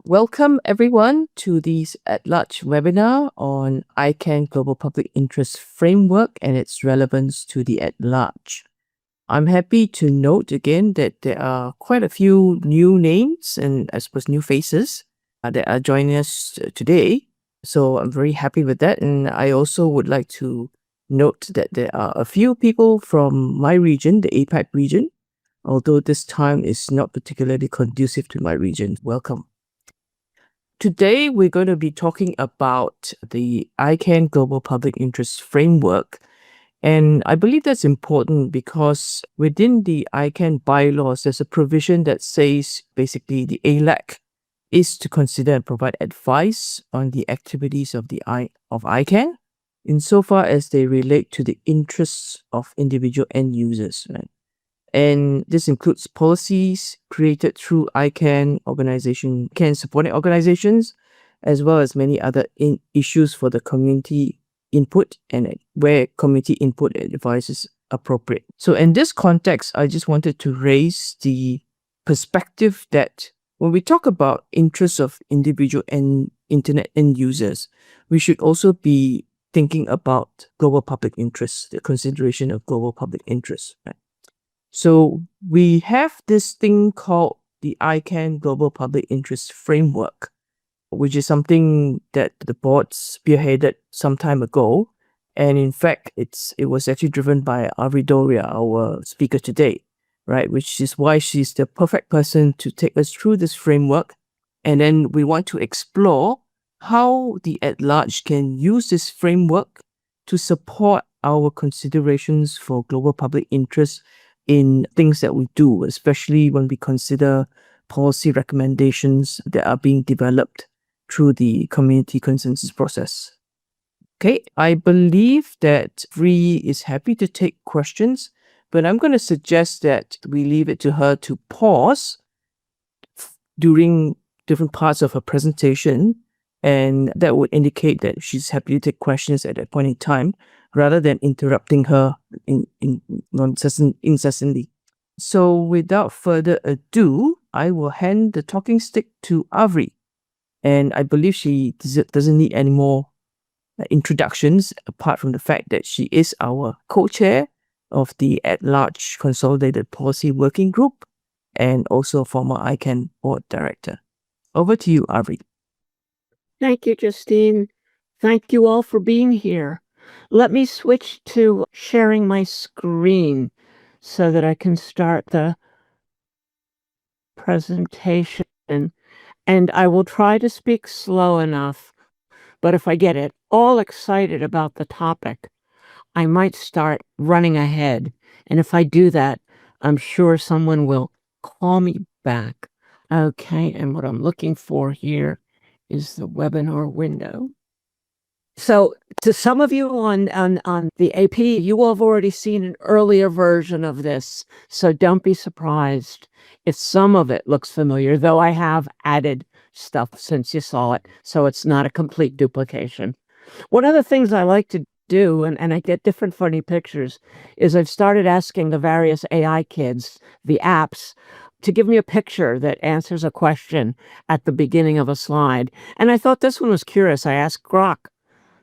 Welcome everyone to this at-large webinar on ICANN Global Public Interest Framework and its relevance to the at-large. I'm happy to note again that there are quite a few new names and I suppose new faces that are joining us today. So I'm very happy with that. And I also would like to note that there are a few people from my region, the APAC region, although this time is not particularly conducive to my region. Welcome. Today, we're going to be talking about the ICANN Global Public Interest Framework. And I believe that's important because within the ICANN bylaws, there's a provision that says basically the ALAC is to consider and provide advice on the activities of ICANN insofar as they relate to the interests of individual end users. Right? And this includes policies created through ICANN supporting organizations, as well as many other issues for the community input and where community input and advice is appropriate. So in this context, I just wanted to raise the perspective that when we talk about interests of individual and internet end users, we should also be thinking about global public interest, the consideration of global public interest, right? So we have this thing called the ICANN Global Public Interest Framework, which is something that the board spearheaded some time ago. And in fact, it was actually driven by Avri Doria, our speaker today, right? Which is why she's the perfect person to take us through this framework. And then we want to explore how the at-large can use this framework to support our considerations for global public interest in things that we do, especially when we consider policy recommendations that are being developed through the community consensus process. Okay, I believe that Avri is happy to take questions, but I'm going to suggest that we leave it to her to pause during different parts of her presentation, and that would indicate that she's happy to take questions at that point in time, rather than interrupting her incessantly. So without further ado, I will hand the talking stick to Avri. And I believe she doesn't need any more introductions, apart from the fact that she is our co-chair of the At-Large Consolidated Policy Working Group and also former ICANN board director. Over to you, Avri. Thank you, Justine. Thank you all for being here. Let me switch to sharing my screen so that I can start the presentation. And I will try to speak slow enough, but if I get it all excited about the topic, I might start running ahead. And if I do that, I'm sure someone will call me back. Okay, and what I'm looking for here is the webinar window. So to some of you on the AP, you will have already seen an earlier version of this. So don't be surprised if some of it looks familiar, though I have added stuff since you saw it. So it's not a complete duplication. One of the things I like to do, and I get different funny pictures, is I've started asking the various AI kids, the apps, to give me a picture that answers a question at the beginning of a slide. And I thought this one was curious. I asked Grok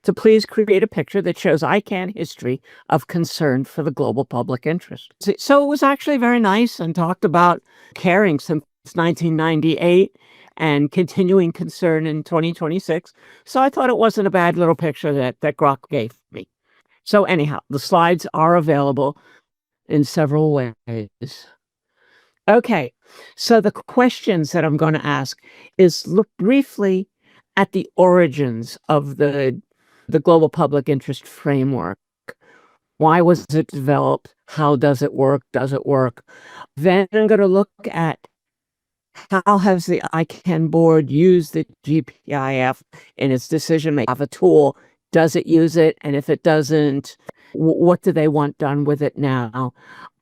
to please create a picture that shows ICANN history of concern for the global public interest. So it was actually very nice and talked about caring since 1998 and continuing concern in 2026. So I thought it wasn't a bad little picture that Grok gave me. So anyhow, the slides are available in several ways. Okay, so the questions that I'm going to ask is look briefly at the origins of the Global Public Interest Framework. Why was it developed? How does it work? Does it work? Then I'm going to look at how has the ICANN board used the GPIF in its decision-making? Have a tool. Does it use it? And if it doesn't, what do they want done with it now?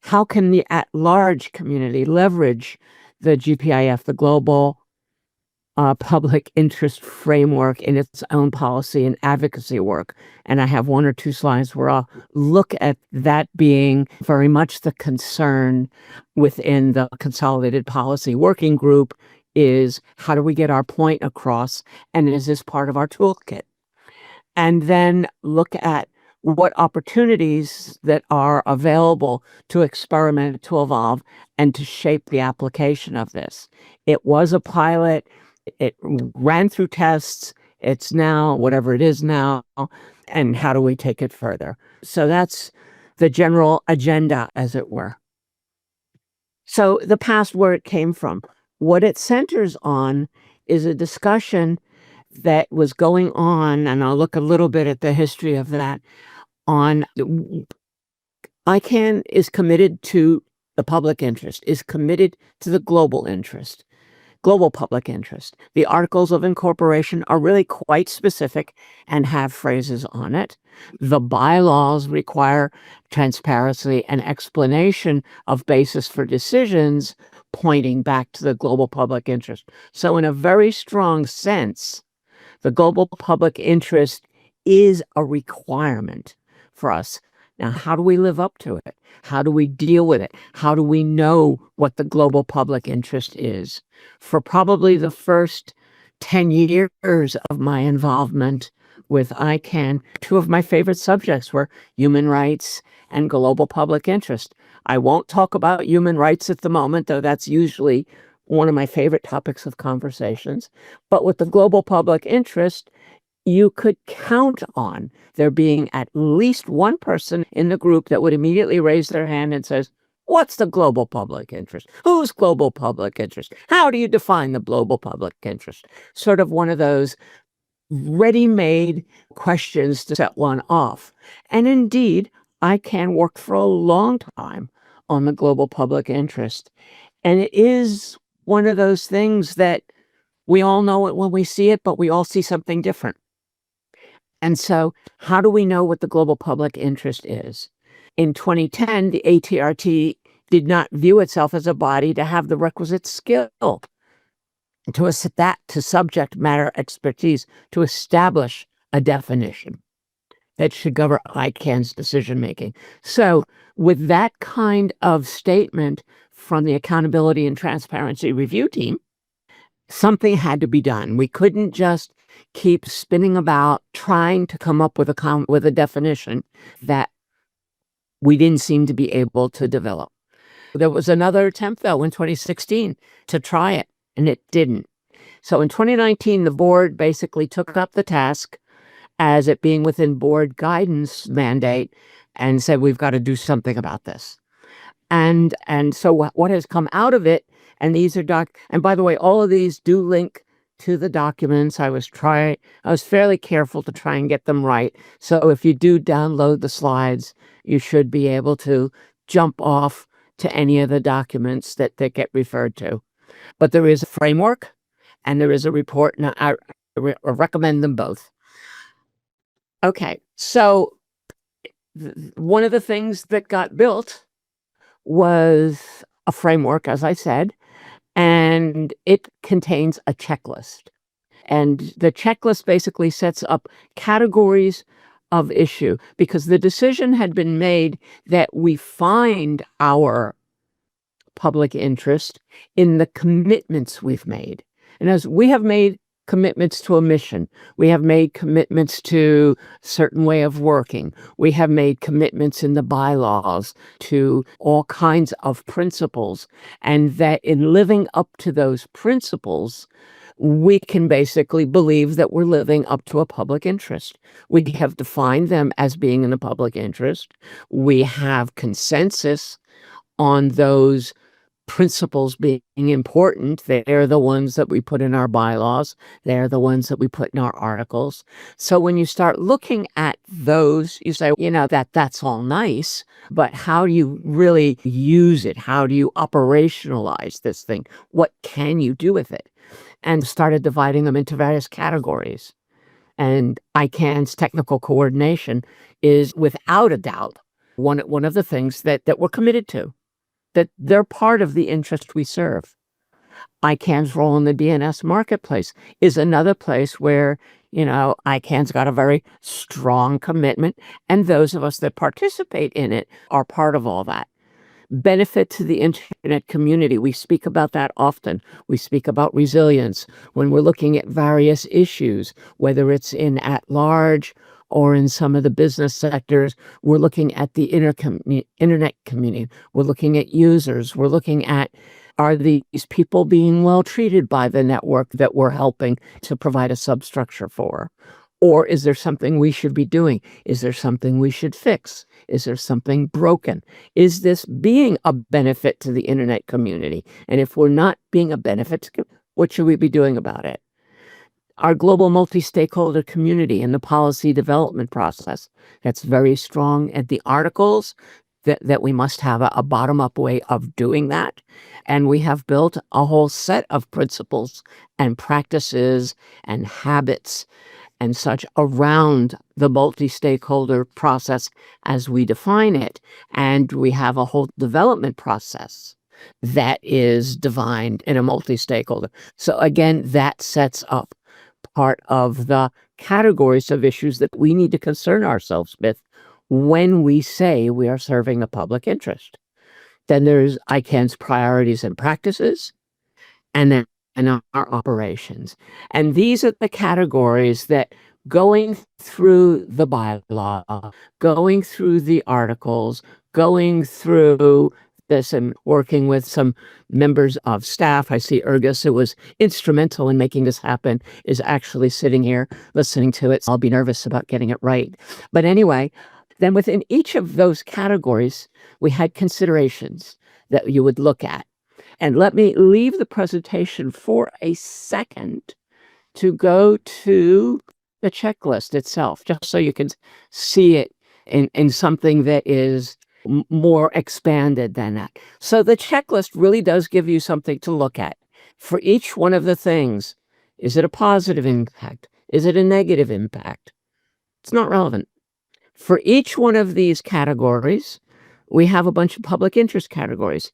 How can the at-large community leverage the GPIF, the Global Public Interest Framework, in its own policy and advocacy work? And I have one or two slides where I'll look at that being very much the concern within the Consolidated Policy Working Group is how do we get our point across, and is this part of our toolkit? And then look at what opportunities that are available to experiment, to evolve, and to shape the application of this. It was a pilot. It ran through tests. It's now whatever it is now. And how do we take it further? So that's the general agenda, as it were. So the past, where it came from, what it centers on is a discussion that was going on, and I'll look a little bit at the history of that, on ICANN is committed to the public interest, is committed to the global interest, global public interest. The Articles of Incorporation are really quite specific and have phrases on it. The bylaws require transparency and explanation of basis for decisions pointing back to the global public interest. So in a very strong sense, the global public interest is a requirement for us. Now, how do we live up to it? How do we deal with it? How do we know what the global public interest is? For probably the first 10 years of my involvement with ICANN, two of my favorite subjects were human rights and global public interest. I won't talk about human rights at the moment, though that's usually one of my favorite topics of conversations. But with the global public interest, you could count on there being at least one person in the group that would immediately raise their hand and says, what's the global public interest? Who's global public interest? How do you define the global public interest? Sort of one of those ready-made questions to set one off. And indeed, ICANN worked for a long time on the global public interest. And it is one of those things that we all know it when we see it, but we all see something different. And so how do we know what the global public interest is? In 2010, the ATRT did not view itself as a body to have the requisite skill to subject matter expertise to establish a definition that should govern ICANN's decision-making. So with that kind of statement from the Accountability and Transparency Review Team, something had to be done. We couldn't just keep spinning about trying to come up with a definition that we didn't seem to be able to develop. There was another attempt, though, in 2016 to try it, and it didn't. So in 2019, the board basically took up the task as it being within board guidance mandate and said, we've got to do something about this. And so what has come out of it, and these are and by the way, all of these do link to the documents. I was fairly careful to try and get them right. So if you do download the slides, you should be able to jump off to any of the documents that get referred to. But there is a framework and there is a report, and I recommend them both. Okay, so one of the things that got built was a framework, as I said, and it contains a checklist. And the checklist basically sets up categories of issue, because the decision had been made that we find our public interest in the commitments we've made. And as we have made commitments to a mission, we have made commitments to a certain way of working, we have made commitments in the bylaws to all kinds of principles, and that in living up to those principles, we can basically believe that we're living up to a public interest. We have defined them as being in the public interest. We have consensus on those principles being important. They're the ones that we put in our bylaws. They're the ones that we put in our articles. So when you start looking at those, you say, that's all nice, but how do you really use it? How do you operationalize this thing? What can you do with it? And started dividing them into various categories. And ICANN's technical coordination is without a doubt one of the things that we're committed to, that they're part of the interest we serve. ICANN's role in the DNS marketplace is another place where, ICANN's got a very strong commitment, and those of us that participate in it are part of all that. benefit to the internet community. We speak about that often. We speak about resilience when we're looking at various issues, whether it's in at-large or in some of the business sectors. We're looking at the internet community. We're looking at users. We're looking at, are these people being well treated by the network that we're helping to provide a substructure for? Or is there something we should be doing? Is there something we should fix? Is there something broken? Is this being a benefit to the internet community? And if we're not being a benefit, what should we be doing about it? Our global multi-stakeholder community and the policy development process, that's very strong at the articles, that we must have a bottom-up way of doing that. And we have built a whole set of principles and practices and habits and such around the multi-stakeholder process as we define it. And we have a whole development process that is defined in a multi-stakeholder. So again, that sets up part of the categories of issues that we need to concern ourselves with when we say we are serving a public interest. Then there's ICANN's priorities and practices, and then our operations. And these are the categories that, going through the bylaw, going through the articles, going through this and working with some members of staff. I see Urgis, who was instrumental in making this happen, is actually sitting here listening to it. I'll be nervous about getting it right. But anyway, then within each of those categories, we had considerations that you would look at. And let me leave the presentation for a second to go to the checklist itself, just so you can see it in something that is more expanded than that. So the checklist really does give you something to look at. For each one of the things, is it a positive impact? Is it a negative impact? It's not relevant. For each one of these categories, we have a bunch of public interest categories: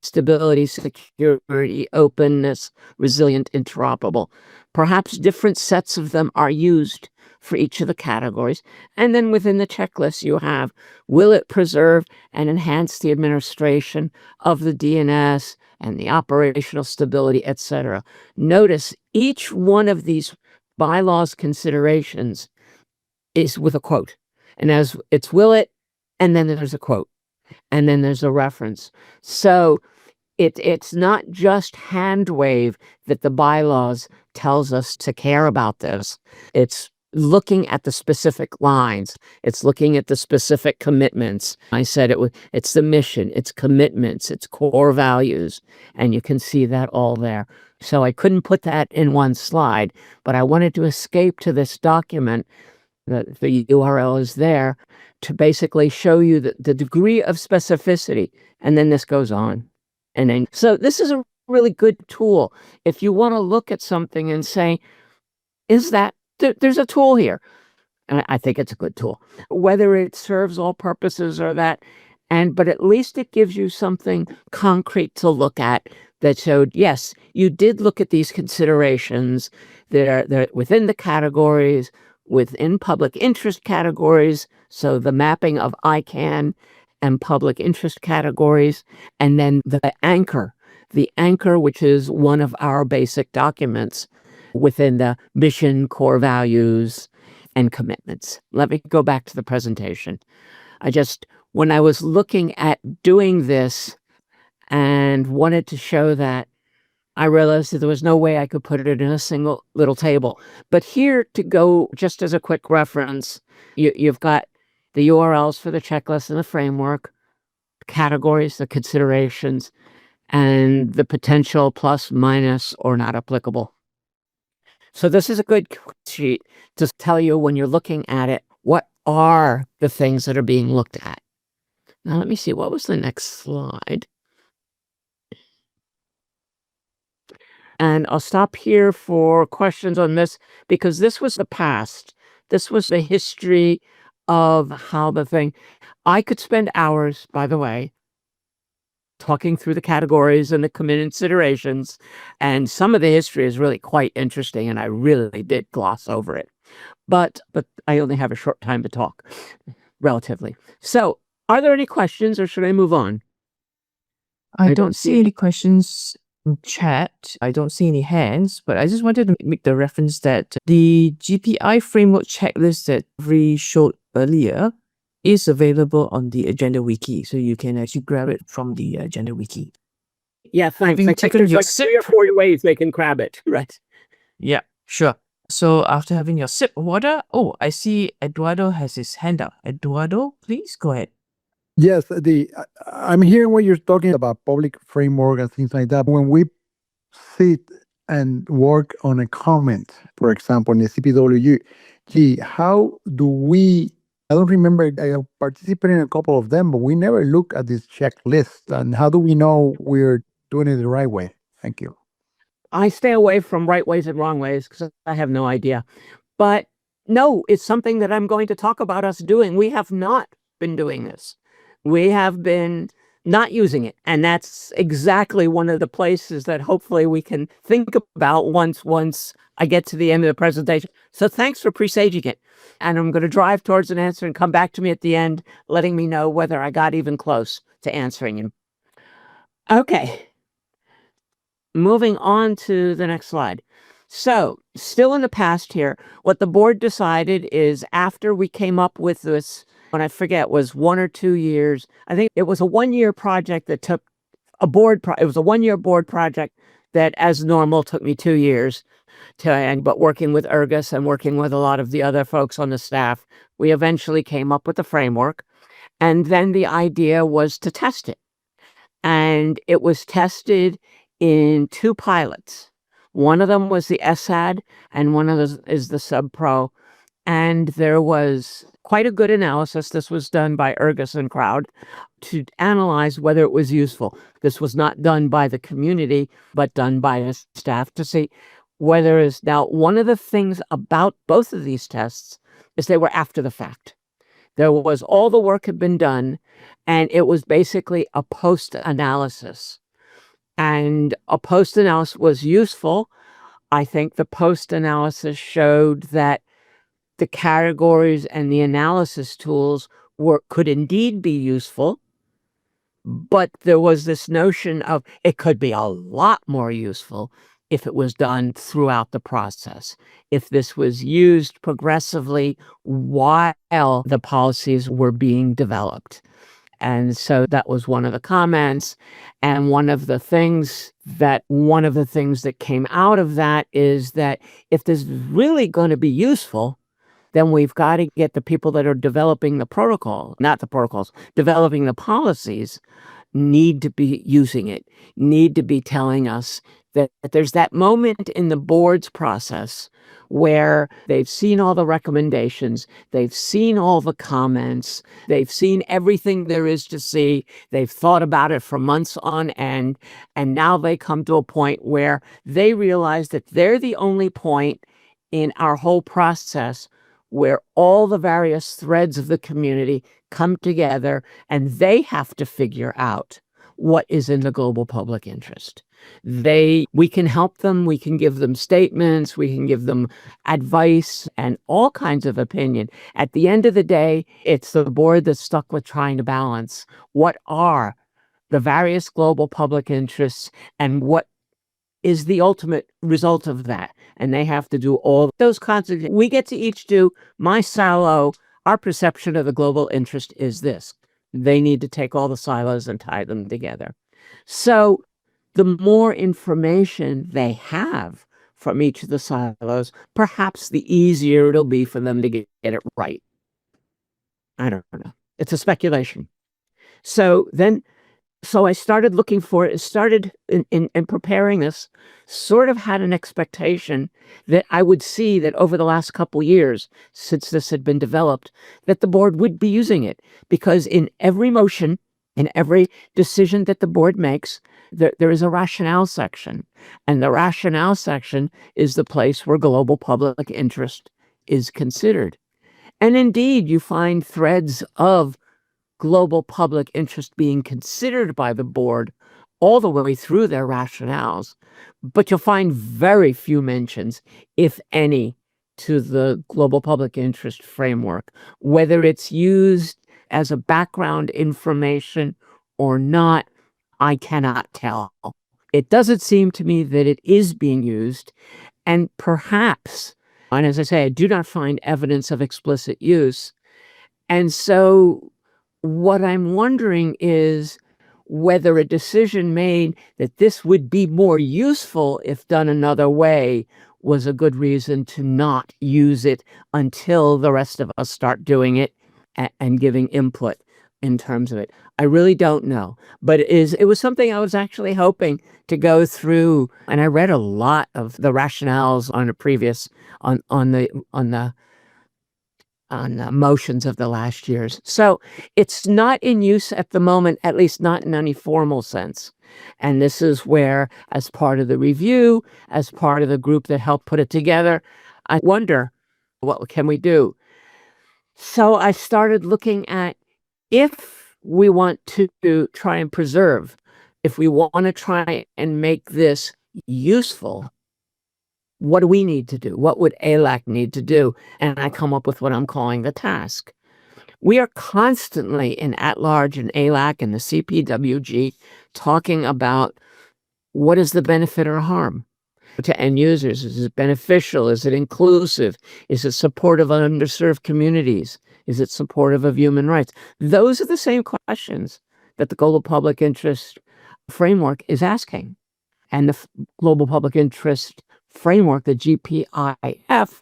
stability, security, openness, resilient, interoperable. Perhaps different sets of them are used for each of the categories. And then within the checklist, you have, will it preserve and enhance the administration of the DNS and the operational stability, etc. Notice each one of these bylaws considerations is with a quote. And as it's will it, and then there's a quote. And then there's a reference. So it's not just hand wave that the bylaws tells us to care about this. It's looking at the specific lines. It's looking at the specific commitments. I said it's the mission, it's commitments, it's core values, and you can see that all there. So I couldn't put that in one slide, but I wanted to escape to this document. The URL is there to basically show you the degree of specificity, and then this goes on. And then, so this is a really good tool if you want to look at something and say, is that, there's a tool here. And I think it's a good tool, whether it serves all purposes or that. But at least it gives you something concrete to look at that showed, yes, you did look at these considerations that are within the categories, within public interest categories. So the mapping of ICANN and public interest categories, and then the anchor, which is one of our basic documents within the mission, core values, and commitments. Let me go back to the presentation. When I was looking at doing this and wanted to show that, I realized that there was no way I could put it in a single little table. But here, to go just as a quick reference, you've got the URLs for the checklist and the framework, categories, the considerations, and the potential plus, minus, or not applicable. So this is a good sheet to tell you, when you're looking at it, what are the things that are being looked at. Now, let me see, what was the next slide? And I'll stop here for questions on this, because this was the past. This was the history of how the thing. I could spend hours, by the way, talking through the categories and the considerations, and some of the history is really quite interesting, and I really did gloss over it. But I only have a short time to talk, relatively. So, are there any questions, or should I move on? I don't see any questions in chat. I don't see any hands, but I just wanted to make the reference that the GPI framework checklist that Avri showed earlier is available on the Agenda Wiki, so you can actually grab it from the Agenda Wiki. Yeah, thanks. Having I think taken there's your like 3 or 4 ways they can grab it. Right. Yeah, sure. So after having your sip of water, oh, I see Eduardo has his hand up. Eduardo, please go ahead. Yes, I'm hearing what you're talking about public framework and things like that. When we sit and work on a comment, for example, in the CPWG, how do we? I don't remember. I participated in a couple of them, but we never look at this checklist. And how do we know we're doing it the right way? Thank you. I stay away from right ways and wrong ways because I have no idea. But no, it's something that I'm going to talk about us doing. We have not been doing this. We have been not using it. And that's exactly one of the places that hopefully we can think about once I get to the end of the presentation. So thanks for presaging it. And I'm going to drive towards an answer and come back to me at the end, letting me know whether I got even close to answering you. Okay. Moving on to the next slide. So, still in the past here, what the board decided is after we came up with this, when I forget, was 1 or 2 years. I think it was a 1-year project that took it was a 1-year board project that, as normal, took me 2 years but working with Ergus and working with a lot of the other folks on the staff, we eventually came up with the framework. And then the idea was to test it. And it was tested in 2 pilots. One of them was the SAD, and one of those is the SubPro. And there was quite a good analysis. This was done by Ergus and crowd to analyze whether it was useful. This was not done by the community, but done by the staff to see whether is now one of the things about both of these tests is they were after the fact. There was all the work had been done, and it was basically a post-analysis. And a post-analysis was useful. I think the post-analysis showed that the categories and the analysis tools could indeed be useful, but there was this notion of it could be a lot more useful if it was done throughout the process, if this was used progressively while the policies were being developed. And so that was one of the comments. And one of the things that came out of that is that if this is really going to be useful, then we've got to get the people that are developing the protocol, not the protocols, developing the policies, need to be using it, need to be telling us that there's that moment in the board's process where they've seen all the recommendations, they've seen all the comments, they've seen everything there is to see, they've thought about it for months on end, and now they come to a point where they realize that they're the only point in our whole process where all the various threads of the community come together and they have to figure out what is in the global public interest. We can help them, we can give them statements, we can give them advice and all kinds of opinion. At the end of the day, it's the board that's stuck with trying to balance what are the various global public interests and what is the ultimate result of that. And they have to do all those kinds of things. We get to each do my silo. Our perception of the global interest is this. They need to take all the silos and tie them together. So the more information they have from each of the silos, perhaps the easier it'll be for them to get it right. I don't know. It's a speculation. So I started looking for it, started in preparing this, sort of had an expectation that I would see that over the last couple years, since this had been developed, that the board would be using it. Because in every motion, in every decision that the board makes, there is a rationale section. And the rationale section is the place where global public interest is considered. And indeed, you find threads of global public interest being considered by the board all the way through their rationales, but you'll find very few mentions, if any, to the global public interest framework, whether it's used as a background information or not. I cannot tell. It doesn't seem to me that it is being used, and perhaps, and as I say, I do not find evidence of explicit use. And so what I'm wondering is whether a decision made that this would be more useful if done another way was a good reason to not use it until the rest of us start doing it and giving input in terms of it. I really don't know, but it was something I was actually hoping to go through, and I read a lot of the rationales on a previous on the motions of the last years. So it's not in use at the moment, at least not in any formal sense. And this is where, as part of the review, as part of the group that helped put it together, I wonder, what can we do? So I started looking at, if we want to try and preserve, if we want to try and make this useful, what do we need to do? What would ALAC need to do? And I come up with what I'm calling the task. We are constantly in At-Large and ALAC and the CPWG talking about what is the benefit or harm to end users. Is it beneficial? Is it inclusive? Is it supportive of underserved communities? Is it supportive of human rights? Those are the same questions that the Global Public Interest Framework is asking. And the Global Public Interest Framework, the GPIF,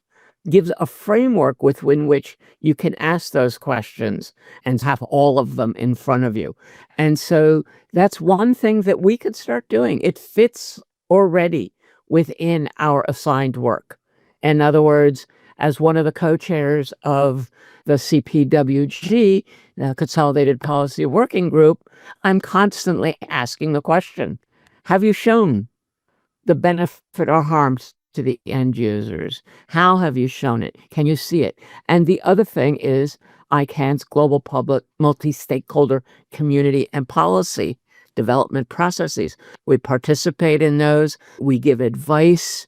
gives a framework within which you can ask those questions and have all of them in front of you. And so that's one thing that we could start doing. It fits already within our assigned work. In other words, as one of the co-chairs of the CPWG, the Consolidated Policy Working Group, I'm constantly asking the question, have you shown the benefit or harms to the end users? How have you shown it? Can you see it? And the other thing is ICANN's global public multi-stakeholder community and policy development processes. We participate in those. We give advice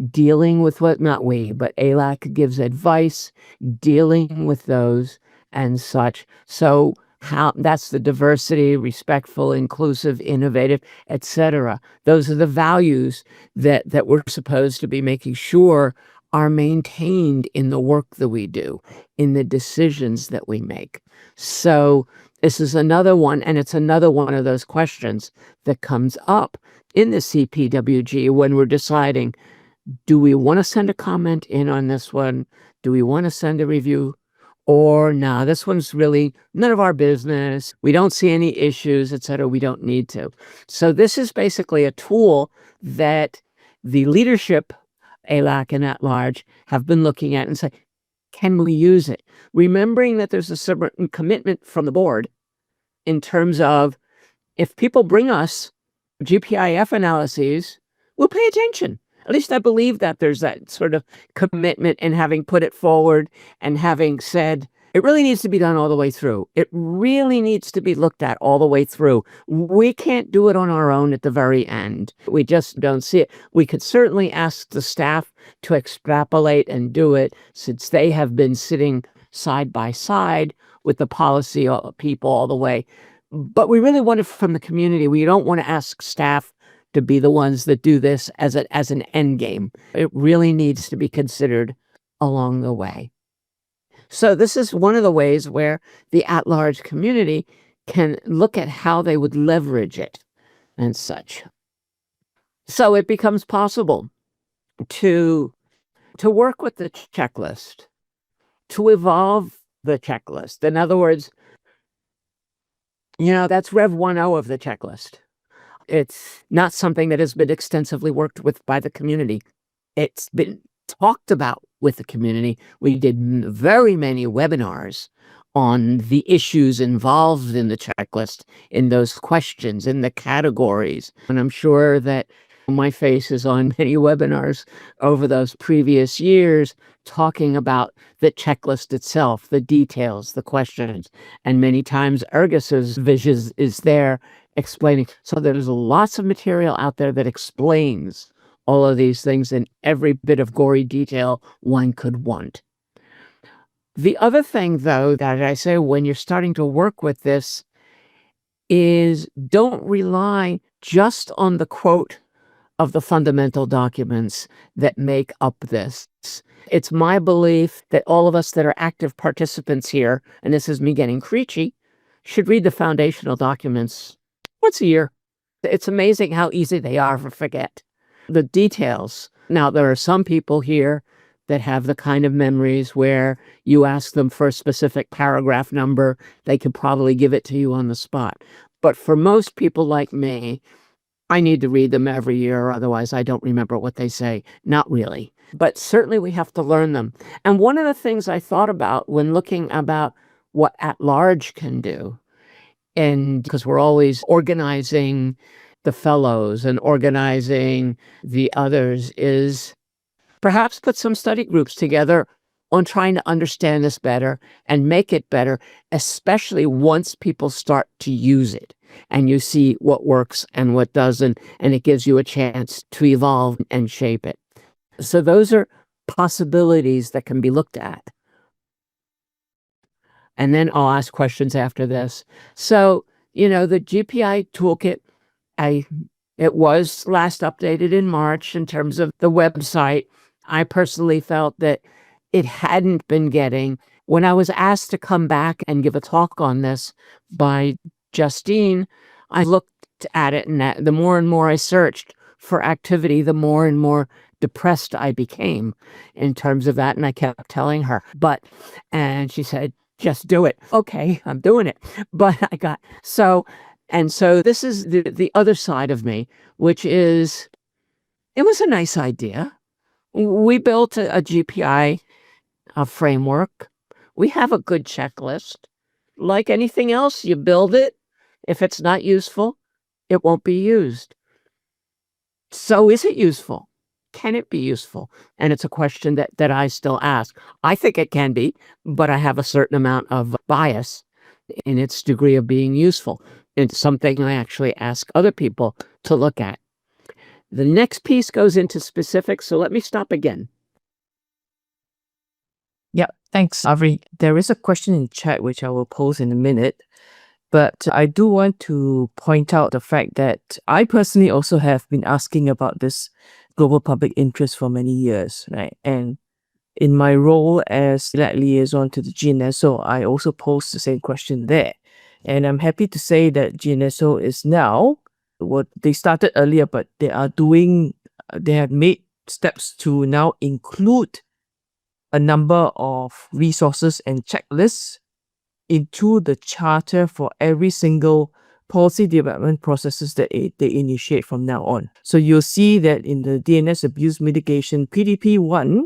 dealing with what, not we, but ALAC gives advice dealing with those and such. So how that's the diversity, respectful, inclusive, innovative, etc. Those are the values that we're supposed to be making sure are maintained in the work that we do, in the decisions that we make. So this is another one, and it's another one of those questions that comes up in the CPWG when we're deciding, do we want to send a comment in on this one? Do we want to send a review? Or, no, this one's really none of our business. We don't see any issues, etc. We don't need to. So this is basically a tool that the leadership, ALAC and At-Large, have been looking at and say, can we use it? Remembering that there's a certain commitment from the board in terms of, if people bring us GPIF analyses, we'll pay attention. At least I believe that there's that sort of commitment in having put it forward and having said, it really needs to be done all the way through. It really needs to be looked at all the way through. We can't do it on our own at the very end. We just don't see it. We could certainly ask the staff to extrapolate and do it, since they have been sitting side by side with the policy people all the way. But we really want it from the community. We don't want to ask staff to be the ones that do this as an end game. It really needs to be considered along the way. So this is one of the ways where the at-large community can look at how they would leverage it and such. So it becomes possible to work with the checklist, to evolve the checklist. In other words, that's Rev 1.0 of the checklist. It's not something that has been extensively worked with by the community. It's been talked about with the community. We did very many webinars on the issues involved in the checklist, in those questions, in the categories. And I'm sure that my face is on many webinars over those previous years talking about the checklist itself, the details, the questions. And many times Ergus's vision is there explaining. So there's lots of material out there that explains all of these things in every bit of gory detail one could want. The other thing, though, that I say when you're starting to work with this is don't rely just on the quote of the fundamental documents that make up this. It's my belief that all of us that are active participants here, and this is me getting preachy, should read the foundational documents once a year. It's amazing how easy they are to forget. The details. Now, there are some people here that have the kind of memories where you ask them for a specific paragraph number, they could probably give it to you on the spot. But for most people like me, I need to read them every year, otherwise I don't remember what they say. Not really. But certainly we have to learn them. And one of the things I thought about when looking about what at-large can do, and because we're always organizing the fellows and organizing the others, is perhaps put some study groups together on trying to understand this better and make it better, especially once people start to use it and you see what works and what doesn't, and it gives you a chance to evolve and shape it. So those are possibilities that can be looked at. And then I'll ask questions after this. So, the GPI toolkit, it was last updated in March in terms of the website. I personally felt that it hadn't been getting, when I was asked to come back and give a talk on this by Justine, I looked at it, and the more and more I searched for activity, the more and more depressed I became in terms of that. And I kept telling her, and she said, just do it. Okay, I'm doing it. But so this is the other side of me, which is, it was a nice idea. We built a GPI framework. We have a good checklist. Like anything else, you build it. If it's not useful, it won't be used. So is it useful? Can it be useful? And it's a question that I still ask. I think it can be, but I have a certain amount of bias in its degree of being useful. It's something I actually ask other people to look at. The next piece goes into specifics, so let me stop again. Yeah, thanks, Avri. There is a question in chat which I will pose in a minute, but I do want to point out the fact that I personally also have been asking about this global public interest for many years, right? And in my role as that liaison to the GNSO, I also posed the same question there. And I'm happy to say that GNSO is now, they started earlier, but they have made steps to now include a number of resources and checklists into the charter for every single policy development processes that they initiate from now on. So you'll see that in the DNS abuse mitigation PDP-1,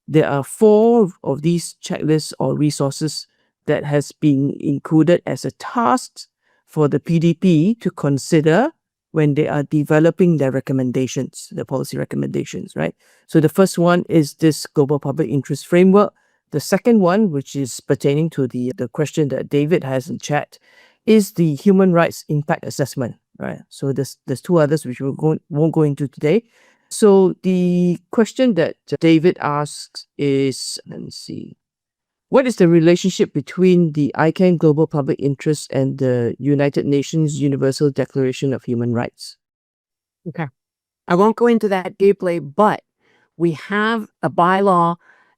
there are 4 of these checklists or resources that has been included as a task for the PDP to consider when they are developing their recommendations, the policy recommendations, right? So the first one is this global public interest framework. The second one, which is pertaining to the question that David has in chat, is the human rights impact assessment, right? So there's 2 others which we won't go into today. So the question that David asks is, let me see, what is the relationship between the ICANN global public interest and the United Nations Universal Declaration of Human Rights? Okay. I won't go into that deeply, but we have a bylaw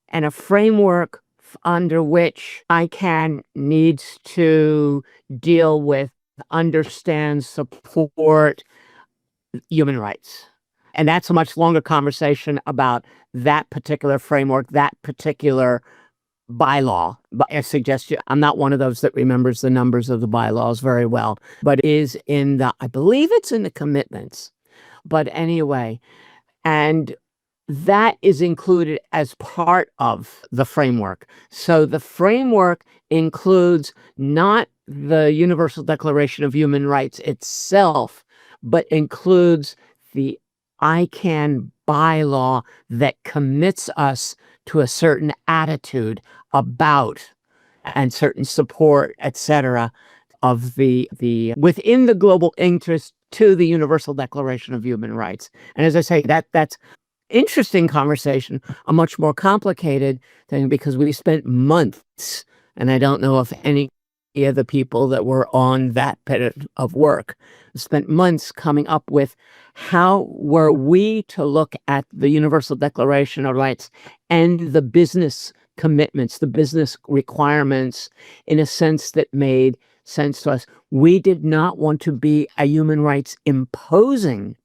and a framework under which ICANN needs to deal with, understand, support human rights. And that's a much longer conversation about that particular framework, that particular bylaw. But I suggest I'm not one of those that remembers the numbers of the bylaws very well, but it is I believe it's in the commitments. But anyway, and that is included as part of the framework. So the framework includes not the Universal Declaration of Human Rights itself, but includes the ICANN bylaw that commits us to a certain attitude about and certain support, etc., of the within the global interest to the Universal Declaration of Human Rights. And as I say, that's interesting conversation, a much more complicated thing, because we spent months, and I don't know if any of the people that were on that bit of work spent months coming up with how were we to look at the Universal Declaration of Rights and the business commitments, the business requirements, in a sense that made sense to us. We did not want to be a human rights imposing.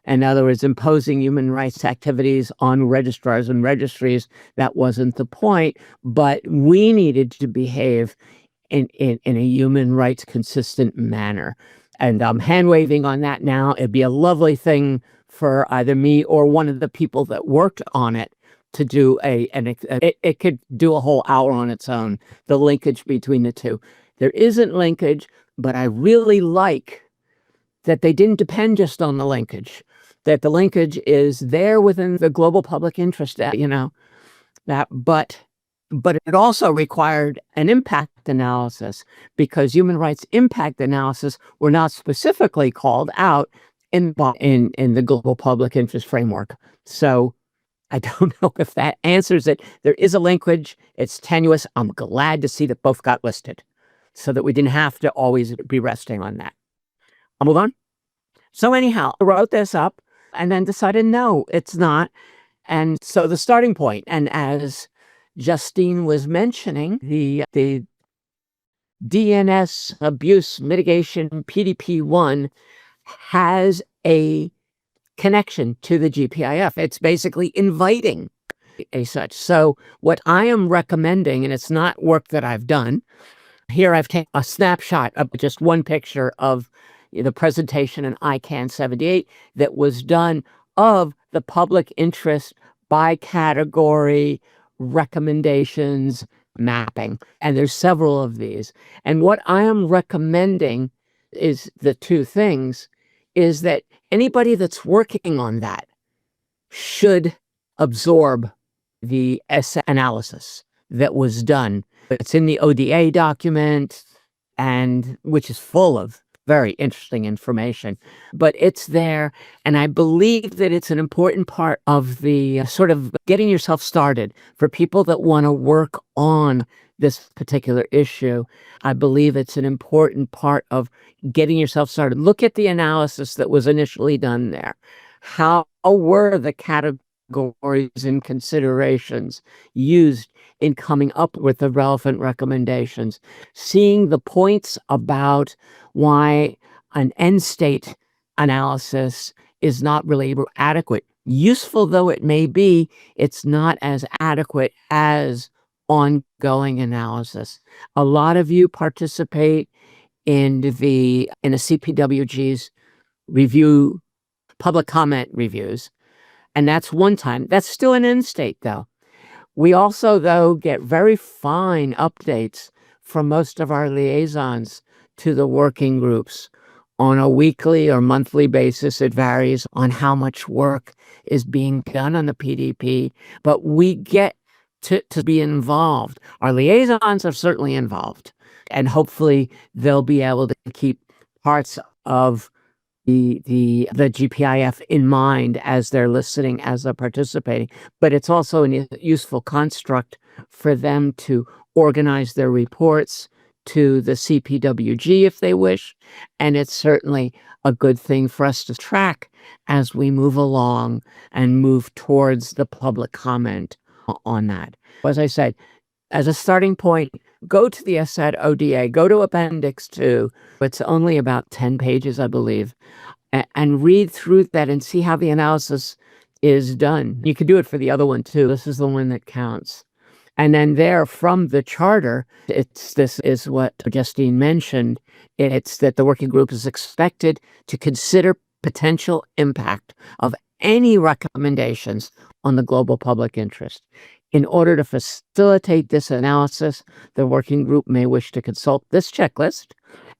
In other words, imposing human rights activities on registrars and registries. That wasn't the point, but we needed to behave in a human rights consistent manner. And I'm hand waving on that now. It'd be a lovely thing for either me or one of the people that worked on it to do it could do a whole hour on its own, the linkage between the two. There isn't linkage, but I really like that they didn't depend just on the linkage, that the linkage is there within the global public interest, but it also required an impact analysis, because human rights impact analysis were not specifically called out in the global public interest framework. So I don't know if that answers it. There is a linkage. It's tenuous. I'm glad to see that both got listed so that we didn't have to always be resting on that. I'll move on. So anyhow, I wrote this up and then decided, no, it's not. And so the starting point, and as Justine was mentioning, the DNS abuse mitigation PDP-1 has a connection to the GPIF. It's basically inviting a such. So what I am recommending, and it's not work that I've done, here I've taken a snapshot of just one picture of the presentation in ICANN 78 that was done of the public interest by category recommendations mapping. And there's several of these. And what I am recommending is the two things, is that anybody that's working on that should absorb the analysis that was done. It's in the ODA document, and which is full of very interesting information, but it's there. And I believe that it's an important part of the sort of getting yourself started for people that want to work on this particular issue. I believe it's an important part of getting yourself started. Look at the analysis that was initially done there. How were the categories and considerations used in coming up with the relevant recommendations? Seeing the points about why an end state analysis is not really adequate. Useful though it may be, it's not as adequate as ongoing analysis. A lot of you participate in a CPWG's review, public comment reviews, and that's one time. That's still an end state though. We also, though, get very fine updates from most of our liaisons to the working groups on a weekly or monthly basis. It varies on how much work is being done on the PDP, but we get to be involved. Our liaisons are certainly involved, and hopefully they'll be able to keep parts of the GPIF in mind as they're listening, as they're participating. But it's also a useful construct for them to organize their reports to the CPWG if they wish. And it's certainly a good thing for us to track as we move along and move towards the public comment on that. As I said, as a starting point, go to the ESET ODA, go to Appendix 2. It's only about 10 pages, I believe, and read through that and see how the analysis is done. You could do it for the other one too. This is the one that counts. And then there from the charter, this is what Justine mentioned. It's that the working group is expected to consider potential impact of any recommendations on the global public interest. In order to facilitate this analysis, the working group may wish to consult this checklist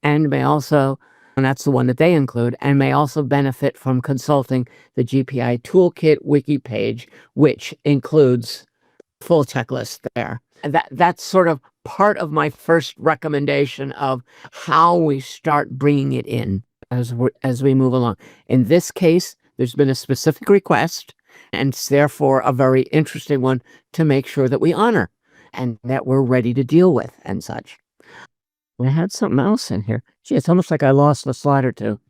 and may also, and that's the one that they include, and may also benefit from consulting the GPI Toolkit wiki page, which includes full checklist there. And that's sort of part of my first recommendation of how we start bringing it in as we move along. In this case, there's been a specific request, and it's therefore a very interesting one to make sure that we honor and that we're ready to deal with and such. I had something else in here. Gee, it's almost like I lost a slide or two.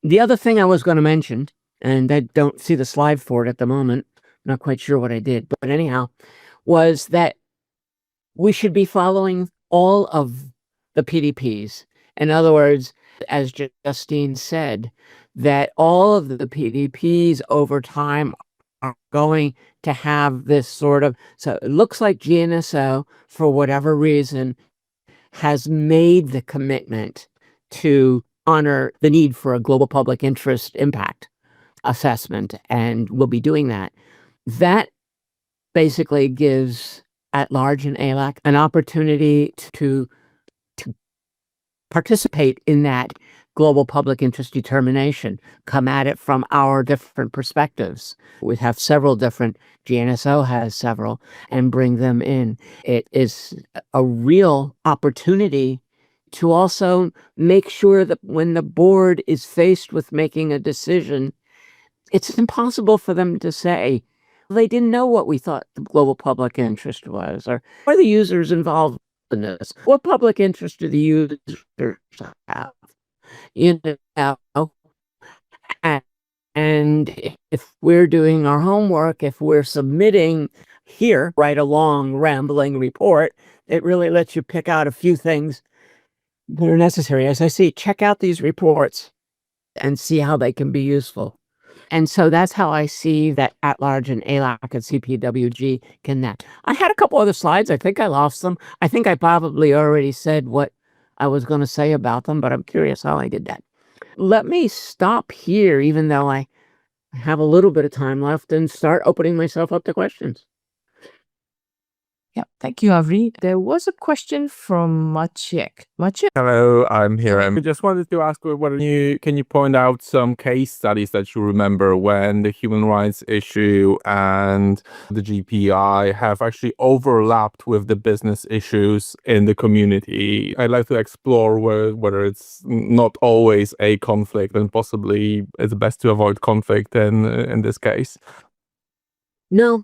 The other thing I was going to mention, and I don't see the slide for it at the moment, not quite sure what I did, but anyhow, was that we should be following all of the PDPs. In other words, as Justine said, that all of the PDPs over time are going to have this sort of, so it looks like GNSO, for whatever reason, has made the commitment to honor the need for a global public interest impact assessment, and we'll be doing that. That basically gives At-Large and ALAC an opportunity to participate in that global public interest determination, come at it from our different perspectives. We have several different, GNSO has several, and bring them in. It is a real opportunity to also make sure that when the board is faced with making a decision, it's impossible for them to say, they didn't know what we thought the global public interest was, or are the users involved in this? What public interest do the users have? You know, and if we're doing our homework, if we're submitting here, write a long rambling report, it really lets you pick out a few things that are necessary. As I say, check out these reports and see how they can be useful. And so that's how I see that At-Large and ALAC and CPWG connect. I had a couple other slides. I think I lost them. I think I probably already said what I was going to say about them, but I'm curious how I did that. Let me stop here, even though I have a little bit of time left, and start opening myself up to questions. Yeah, thank you, Avri. There was a question from Maciek. Maciek? Hello, I'm here. I just wanted to ask whether can you point out some case studies that you remember when the human rights issue and the GPI have actually overlapped with the business issues in the community? I'd like to explore whether it's not always a conflict, and possibly it's best to avoid conflict in this case. No,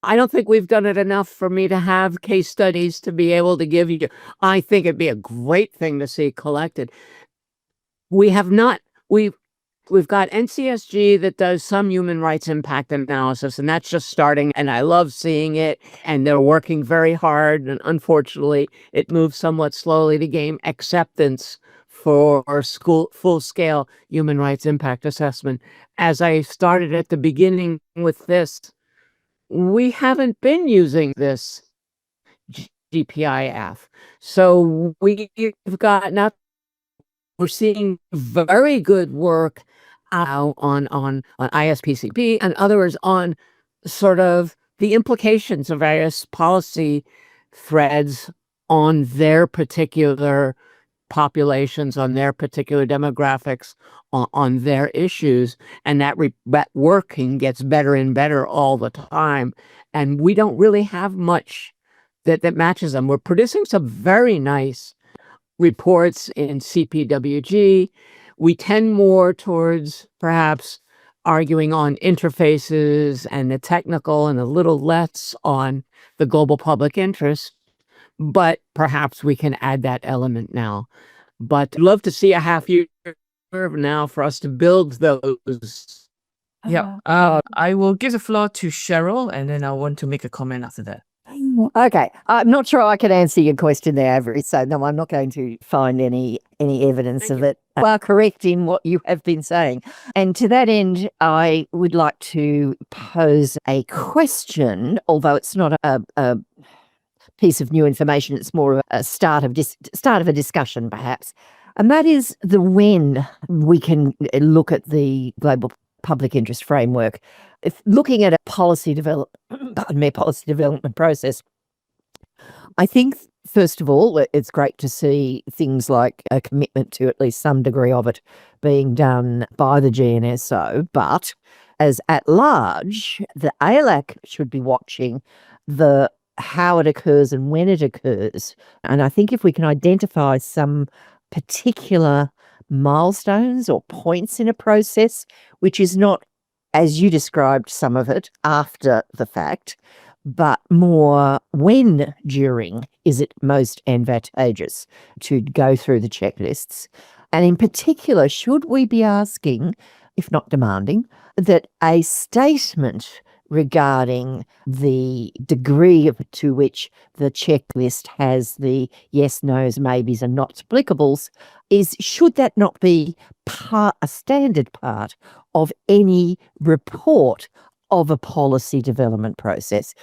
I don't think we've done it enough for me to have case studies to be able to give you. I think it'd be a great thing to see collected. We have not, we've got NCSG that does some human rights impact analysis, and that's just starting, and I love seeing it, and they're working very hard, and unfortunately it moves somewhat slowly to gain acceptance for full-scale human rights impact assessment. As I started at the beginning with this, we haven't been using this GPIF. So we've got now, we're seeing very good work out on ISPCP and others on sort of the implications of various policy threads on their particular populations, on their particular demographics, on their issues, and that working gets better and better all the time. And we don't really have much that matches them. We're producing some very nice reports in CPWG. We tend more towards perhaps arguing on interfaces and the technical, and a little less on the global public interest. But perhaps we can add that element now. But I'd love to see a half year now for us to build those. Yeah. I will give the floor to Cheryl, and then I want to make a comment after that. Okay, I'm not sure I can answer your question there, Avri, so no, I'm not going to find any evidence of it. You are correct in what you have been saying. And to that end, I would like to pose a question, although it's not a piece of new information, it's more of a start of a discussion, perhaps. And that is when we can look at the global public interest framework. If looking at a policy development process, I think, first of all, it's great to see things like a commitment to at least some degree of it being done by the GNSO, but as at large, the ALAC should be watching how it occurs and when it occurs. And I think if we can identify some particular milestones or points in a process, which is not, as you described some of it, after the fact, but more when during is it most advantageous to go through the checklists? And in particular, should we be asking, if not demanding, that a statement regarding the degree to which the checklist has the yes, no's, maybes, and not applicables, should that not be a standard part of any report of a policy development process?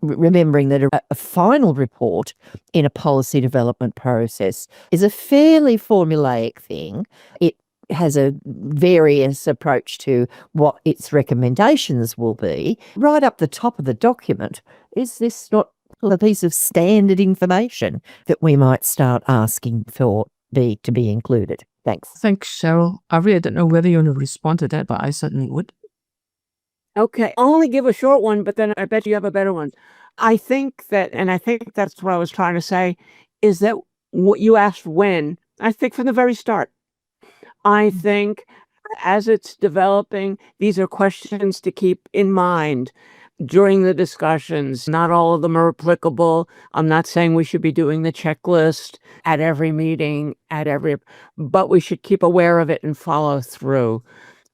Remembering that a final report in a policy development process is a fairly formulaic thing. It has a various approach to what its recommendations will be. Right up the top of the document, is this not a piece of standard information that we might start asking for to be included? Thanks. Thanks, Cheryl. Avri, I don't know whether you want to respond to that, but I certainly would. Okay, I'll only give a short one, but then I bet you have a better one. I think that's what I was trying to say, is that what you asked when, I think from the very start. I think as it's developing, these are questions to keep in mind during the discussions. Not all of them are applicable. I'm not saying we should be doing the checklist at every meeting, but we should keep aware of it and follow through.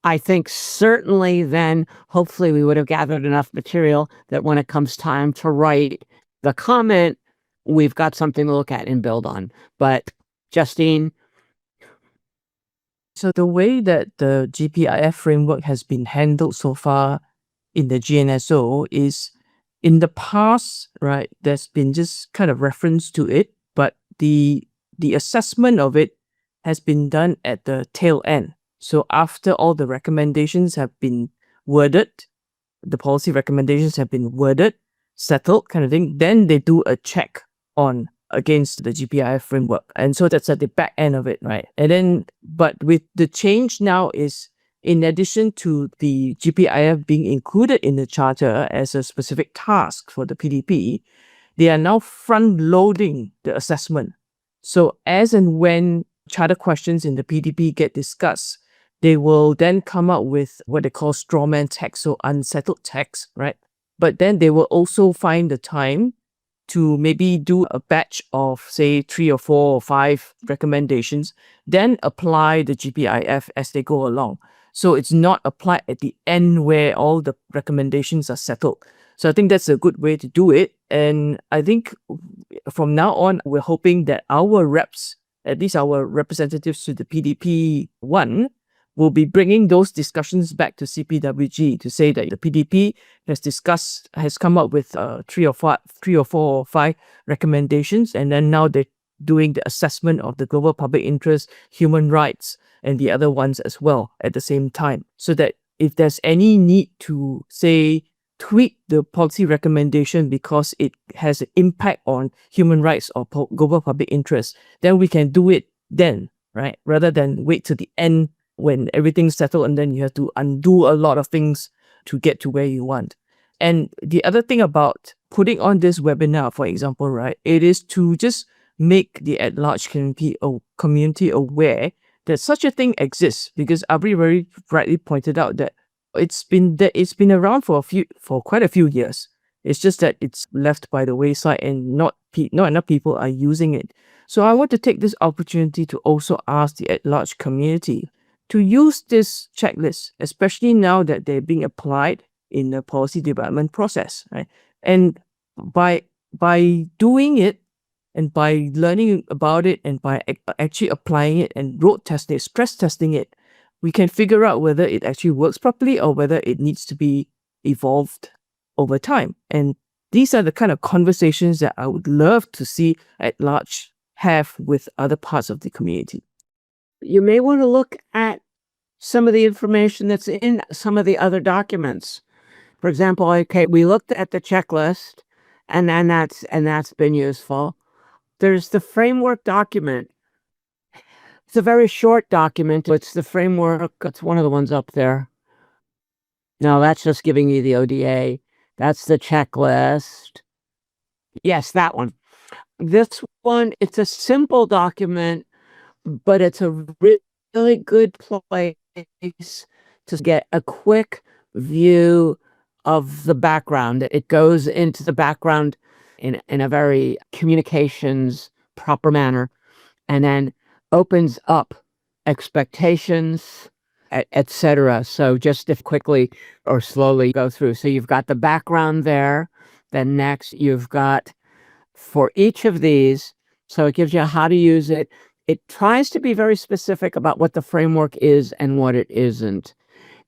I think certainly then, hopefully we would have gathered enough material that when it comes time to write the comment, we've got something to look at and build on. But Justine? So the way that the GPIF framework has been handled so far in the GNSO is, in the past, right, there's been just kind of reference to it, but the assessment of it has been done at the tail end. So after all the recommendations have been worded, the policy recommendations have been worded, settled kind of thing, then they do a check on against the GPIF framework. And so that's at the back end of it, right? And then, but with the change now is, in addition to the GPIF being included in the charter as a specific task for the PDP, they are now front-loading the assessment. So as and when charter questions in the PDP get discussed, they will then come up with what they call strawman text, so unsettled text, right? But then they will also find the time to maybe do a batch of, say, 3 or 4 or 5 recommendations, then apply the GPIF as they go along. So it's not applied at the end where all the recommendations are settled. So I think that's a good way to do it. And I think from now on, we're hoping that our reps, at least our representatives to the PDP-1, will be bringing those discussions back to CPWG to say that the PDP has come up with 3 or 4 or 5 recommendations, and then now they're doing the assessment of the global public interest, human rights, and the other ones as well at the same time. So that if there's any need to, say, tweak the policy recommendation because it has an impact on human rights or global public interest, then we can do it then, right? Rather than wait to the end when everything's settled and then you have to undo a lot of things to get to where you want. And the other thing about putting on this webinar, for example, right, it is to just make the at-large community aware that such a thing exists, because Avri very rightly pointed out that it's been around for quite a few years. It's just that it's left by the wayside and not enough people are using it. So I want to take this opportunity to also ask the at-large community to use this checklist, especially now that they're being applied in the policy development process, right? And by doing it and by learning about it and by actually applying it and road testing it, stress testing it, we can figure out whether it actually works properly or whether it needs to be evolved over time. And these are the kind of conversations that I would love to see at large have with other parts of the community. You may want to look at some of the information that's in some of the other documents. For example, okay, we looked at the checklist, and that's been useful. There's the framework document. It's a very short document. It's the framework. It's one of the ones up there. No, that's just giving you the ODA. That's the checklist. Yes, that one. This one, it's a simple document, but it's a really good place to get a quick view of the background. It goes into the background in a very communications proper manner, and then opens up expectations, etc. So just if quickly or slowly go through. So you've got the background there. Then next you've got for each of these. So it gives you how to use it. It tries to be very specific about what the framework is and what it isn't.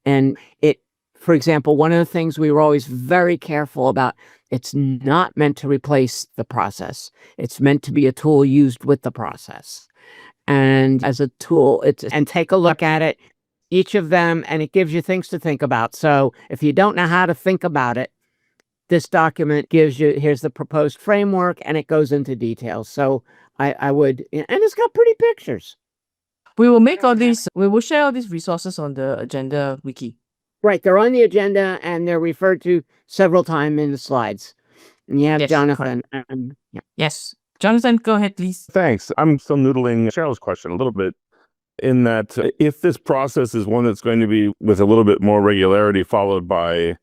And it, for example, one of the things we were always very careful about, it's not meant to replace the process. It's meant to be a tool used with the process. And as a tool, and take a look at it, each of them, and it gives you things to think about. So if you don't know how to think about it, this document gives you, here's the proposed framework, and it goes into details. So I would, and it's got pretty pictures. We will share all these resources on the agenda wiki. Right, they're on the agenda and they're referred to several times in the slides. And you have Yes, Jonathan. Yes. Jonathan, go ahead, please. Thanks. I'm still noodling Cheryl's question a little bit in that if this process is one that's going to be with a little bit more regularity followed by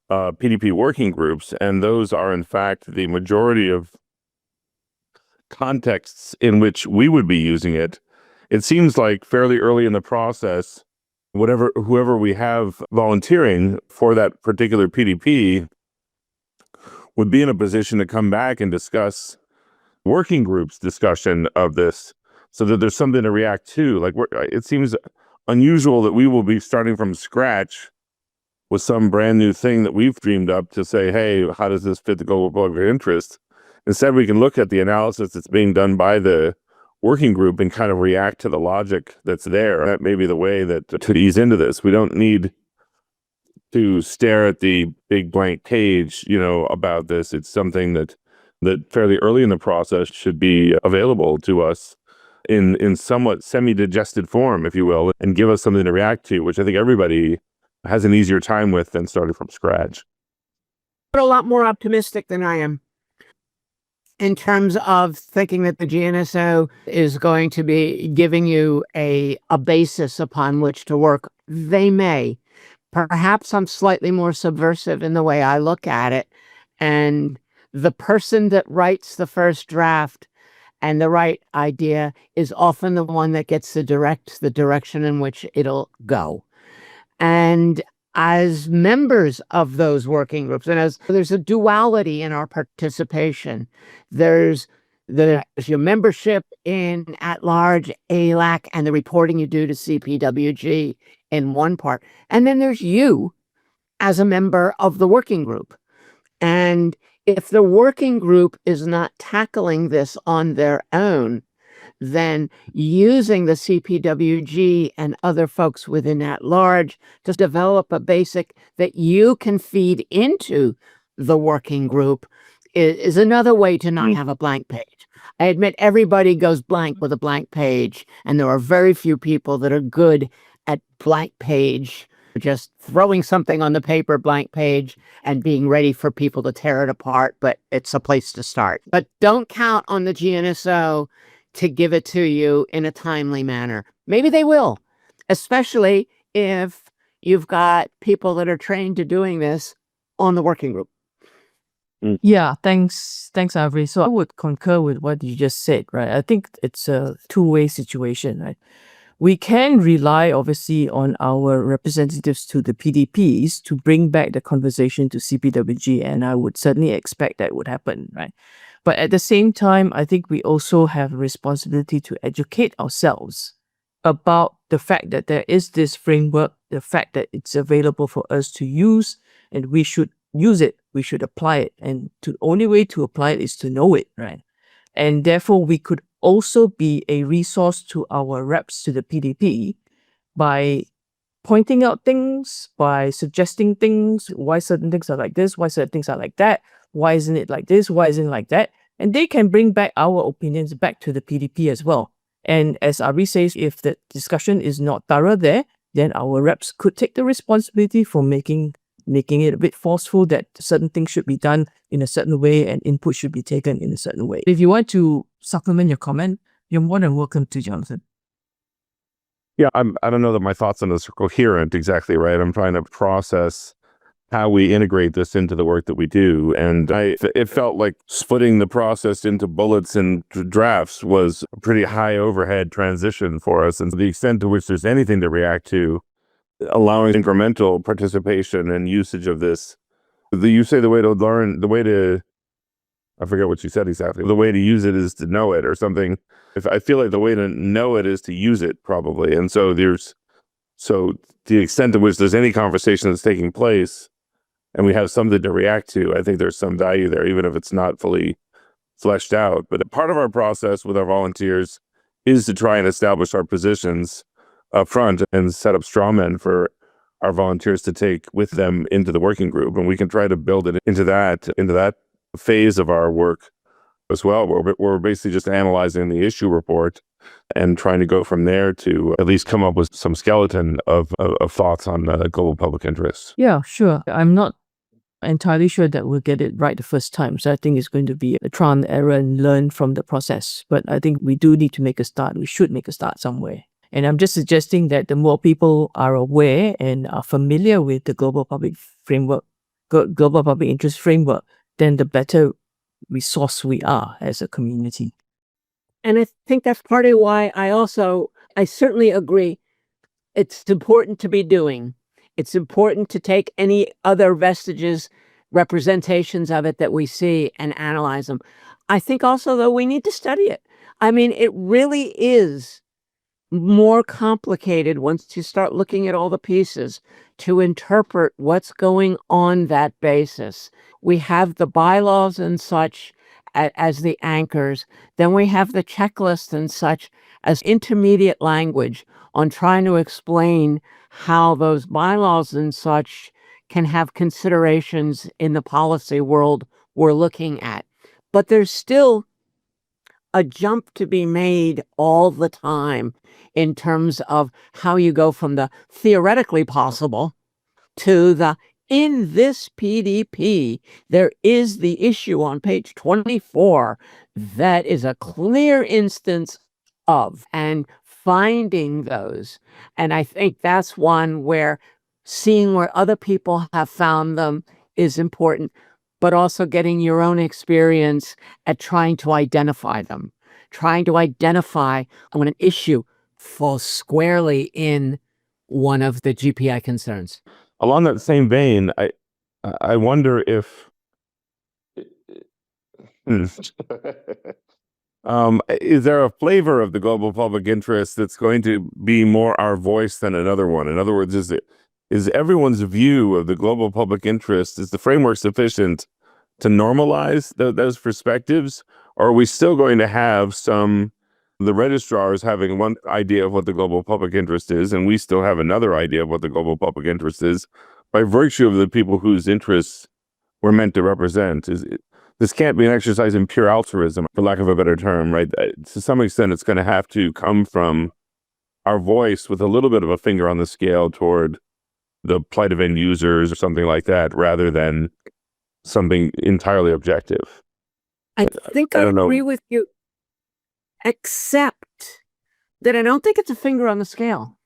PDP working groups, and those are in fact the majority of contexts in which we would be using it, it seems like fairly early in the process, whoever we have volunteering for that particular PDP would be in a position to come back and discuss working groups discussion of this so that there's something to react to. Like, it seems unusual that we will be starting from scratch with some brand new thing that we've dreamed up to say, hey, how does this fit the global public interest? Instead, we can look at the analysis that's being done by the working group and kind of react to the logic that's there. That may be the way that to ease into this. We don't need to stare at the big blank page, about this. It's something that fairly early in the process should be available to us in somewhat semi-digested form, if you will, and give us something to react to, which I think everybody has an easier time with than starting from scratch. But a lot more optimistic than I am in terms of thinking that the GNSO is going to be giving you a basis upon which to work. They may. Perhaps I'm slightly more subversive in the way I look at it. And the person that writes the first draft and the right idea is often the one that gets the direction in which it'll go. And as members of those working groups, and as there's a duality in our participation, there's your membership in At-Large, ALAC, and the reporting you do to CPWG in one part. And then there's you as a member of the working group. And if the working group is not tackling this on their own, then using the CPWG and other folks within At-Large to develop a basic that you can feed into the working group is another way to not have a blank page. I admit everybody goes blank with a blank page, and there are very few people that are good at blank page, just throwing something on the paper, blank page, and being ready for people to tear it apart, but it's a place to start. But don't count on the GNSO to give it to you in a timely manner. Maybe they will, especially if you've got people that are trained to doing this on the working group. Yeah, thanks, Avri. So I would concur with what you just said, right? I think it's a two-way situation, right? We can rely, obviously, on our representatives to the PDPs to bring back the conversation to CPWG, and I would certainly expect that would happen, right? But at the same time, I think we also have a responsibility to educate ourselves about the fact that there is this framework, the fact that it's available for us to use, and we should use it, we should apply it. And the only way to apply it is to know it, right? And therefore, we could also be a resource to our reps to the PDP by pointing out things, by suggesting things, why certain things are like this, why certain things are like that, why isn't it like this, why isn't it like that? And they can bring back our opinions back to the PDP as well. And as Avri says, if the discussion is not thorough there, then our reps could take the responsibility for making it a bit forceful that certain things should be done in a certain way and input should be taken in a certain way. If you want to supplement your comment, you're more than welcome to, Jonathan. Yeah, I don't know that my thoughts on this are coherent exactly, right? I'm trying to process how we integrate this into the work that we do. And it felt like splitting the process into bullets and drafts was a pretty high overhead transition for us. And to the extent to which there's anything to react to, allowing incremental participation and usage of this. You say the way to learn, I forget what you said exactly. The way to use it is to know it or something. I feel like the way to know it is to use it probably. And so to the extent to which there's any conversation that's taking place and we have something to react to, I think there's some value there, even if it's not fully fleshed out. But part of our process with our volunteers is to try and establish our positions up front and set up straw men for our volunteers to take with them into the working group. And we can try to build it into that phase of our work as well, where we're basically just analyzing the issue report and trying to go from there to at least come up with some skeleton of thoughts on global public interest. Yeah, sure. I'm not entirely sure that we'll get it right the first time. So I think it's going to be a trial and error and learn from the process. But I think we do need to make a start. We should make a start somewhere. And I'm just suggesting that the more people are aware and are familiar with the global public framework, global public interest framework, then the better resource we are as a community. And I think that's partly why I certainly agree. It's important to be doing. It's important to take any other vestiges, representations of it that we see and analyze them. I think also, though, we need to study it. I mean, it really is more complicated once you start looking at all the pieces to interpret what's going on that basis. We have the bylaws and such as the anchors. Then we have the checklist and such as intermediate language on trying to explain how those bylaws and such can have considerations in the policy world we're looking at. But there's still a jump to be made all the time in terms of how you go from the theoretically possible to the in this PDP, there is the issue on page 24 that is a clear instance of, and finding those. And I think that's one where seeing where other people have found them is important, but also getting your own experience at trying to identify them, trying to identify when an issue falls squarely in one of the GPI concerns. Along that same vein, I wonder if is there a flavor of the global public interest that's going to be more our voice than another one? In other words, is everyone's view of the global public interest, is the framework sufficient to normalize those perspectives? Or are we still going to have the registrars having one idea of what the global public interest is, and we still have another idea of what the global public interest is by virtue of the people whose interests we're meant to represent? This can't be an exercise in pure altruism, for lack of a better term, right? To some extent, it's going to have to come from our voice with a little bit of a finger on the scale toward the plight of end users or something like that, rather than something entirely objective. I think I agree with you, except that I don't think it's a finger on the scale.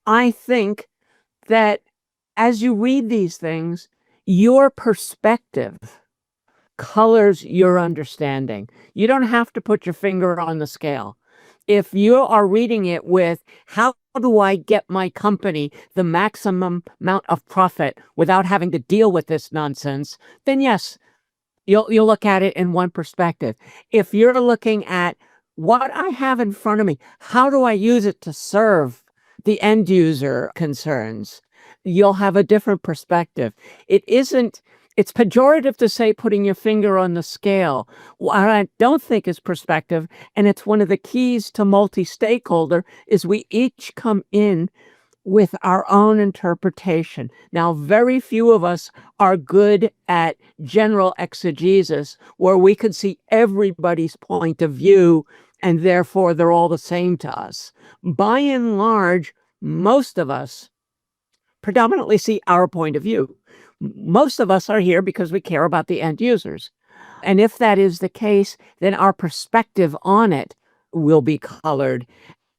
I think that as you read these things, your perspective colors your understanding. You don't have to put your finger on the scale. If you are reading it with, how do I get my company the maximum amount of profit without having to deal with this nonsense, then yes, you'll look at it in one perspective. If you're looking at what I have in front of me, how do I use it to serve the end user concerns, you'll have a different perspective. It's pejorative to say putting your finger on the scale. What I don't think is perspective, and it's one of the keys to multi-stakeholder, is we each come in with our own interpretation. Now, very few of us are good at general exegesis, where we could see everybody's point of view, and therefore they're all the same to us. By and large, most of us predominantly see our point of view. Most of us are here because we care about the end users. And if that is the case, then our perspective on it will be colored.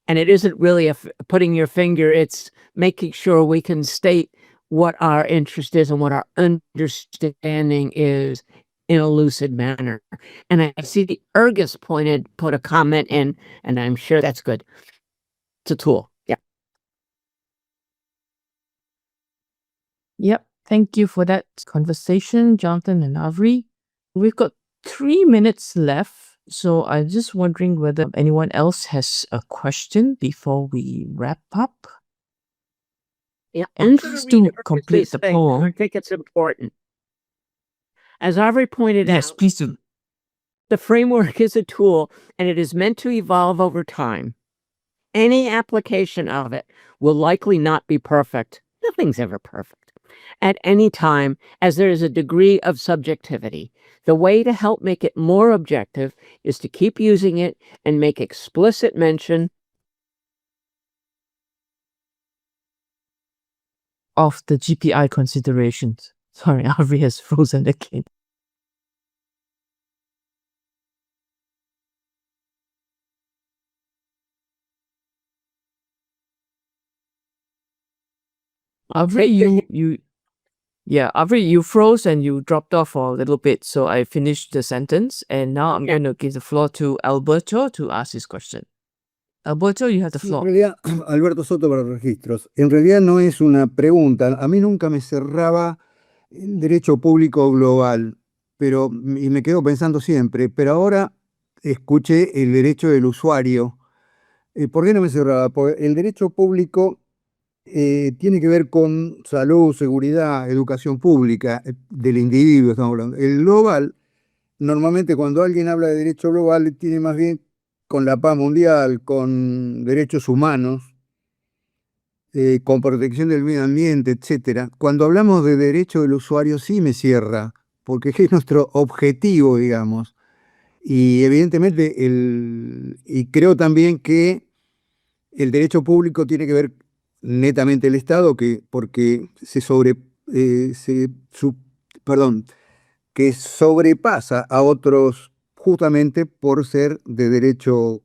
And it isn't really putting your finger, it's making sure we can state what our interest is and what our understanding is in a lucid manner. And I see the Ergus put a comment in, and I'm sure that's good. It's a tool. Yeah. Yep. Thank you for that conversation, Jonathan and Avri. We've got 3 minutes left. So I'm just wondering whether anyone else has a question before we wrap up. Yeah. And please do complete the poll. I think it's important. As Avri pointed Yes, out, please do. the framework is a tool and it is meant to evolve over time. Any application of it will likely not be perfect. Nothing's ever perfect. At any time, as there is a degree of subjectivity. The way to help make it more objective is to keep using it and make explicit mention Of the GPI considerations. Sorry, Avri has frozen again. Avri, Avri, you froze and you dropped off for a little bit, so I finished the sentence, and now I'm going to give the floor to Alberto to ask his question. Alberto, you have the Sí, floor. en realidad, Alberto Soto para registros. En realidad no es una pregunta. A mí nunca me cerraba el derecho público global, y me quedo pensando siempre, pero ahora escuché el derecho del usuario. ¿Por qué no me cerraba? Porque el derecho público tiene que ver con salud, seguridad, educación pública del individuo, estamos hablando. El global, normalmente cuando alguien habla de derecho global, tiene más bien con la paz mundial, con derechos humanos, con protección del medio ambiente, etcétera. Cuando hablamos de derecho del usuario sí me cierra, porque es nuestro objetivo, digamos. Y evidentemente, y creo también que el derecho público tiene que ver netamente el Estado, porque que sobrepasa a otros justamente por ser de derecho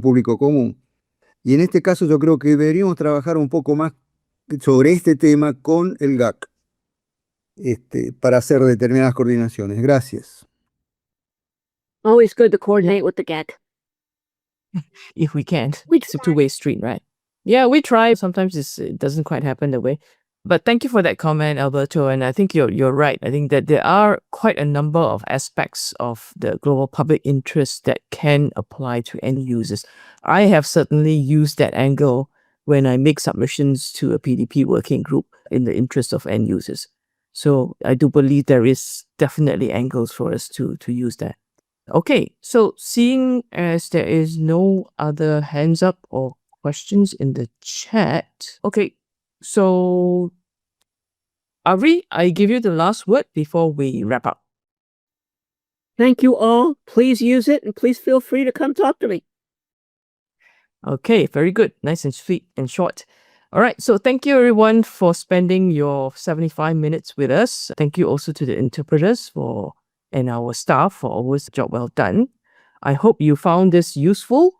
público común. Y en este caso yo creo que deberíamos trabajar un poco más sobre este tema con el GAC, para hacer determinadas coordinaciones. Gracias. always good to coordinate with the GAC. If we can. We It's a try. two-way street, right? Yeah, we try. Sometimes it doesn't quite happen that way. But thank you for that comment, Alberto. And I think you're right. I think that there are quite a number of aspects of the global public interest that can apply to end users. I have certainly used that angle when I make submissions to a PDP working group in the interest of end users. So I do believe there is definitely angles for us to use that. Okay, so seeing as there is no other hands up or questions in the chat. Okay, so Avri, I give you the last word before we wrap up. Thank you all. Please use it and please feel free to come talk to me. Okay, very good. Nice and sweet and short. All right, so thank you everyone for spending your 75 minutes with us. Thank you also to the interpreters and our staff for always a job well done. I hope you found this useful.